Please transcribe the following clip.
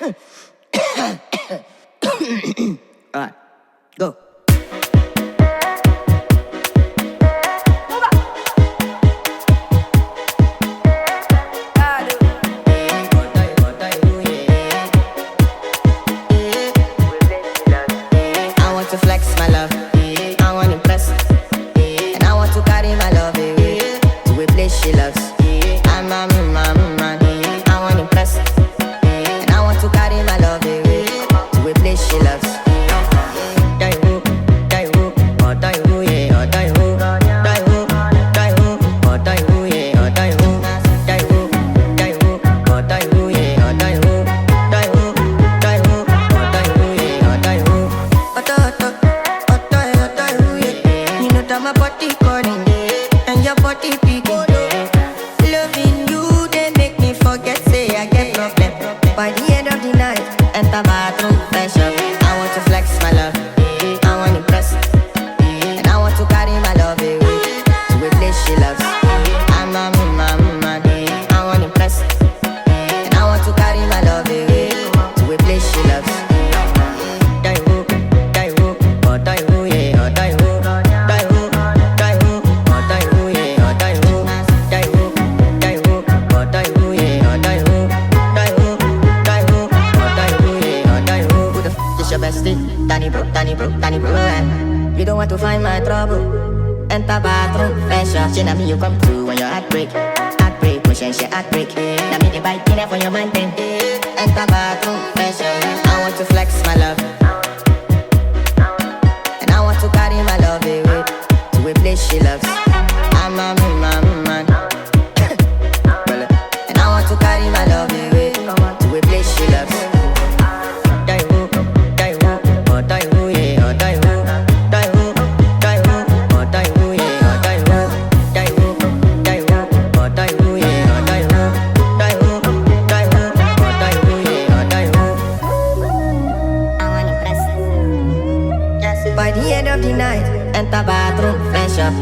Alright, go. I want to flex my love, I want to impress, and I want to carry my love away to a place she loves. I'm a man, I want to impress, and I want to carry my love away to a place she loves. Die who, or die who, yeah, or die who, die who, or die who, yeah, or die who, die who, or die who, yeah, or die who, die who, or die who, yeah, or die who. You know that my body calling and your body picking. Loving you, they make me forget, say I get problem. By the end of the night, enter bathroom, fresh up. I want to flex my love, I want to impress, and I want to carry my love away to a place she loves. I'm a man, I want to impress, and I want to carry my love away to a place she loves. Die who, or die who, yeah, or die who, die who, or die who, yeah, or die who, die who, or die who, yeah, or die who, die who, or die who, yeah, or die who. Who the f is your bestie? Danny bro, eh? You don't want to find my trouble. Enter bathroom, fresh up. She me you come through when your heartbreak, push and she heartbreak. Now me the bite in there for your man then. Enter bathroom, fresh up. I want to flex my love, and I want to carry my love away to a place she loves. I'm a man, and I want to carry my love away to a place she loves. Die who, or die who, yeah, or die who, die who, or die who, yeah, or die who, die who, or die who, yeah, or die who, die who, or die who, yeah, or die who. I want to impress. By the end of the night, enter bathroom, fresh up.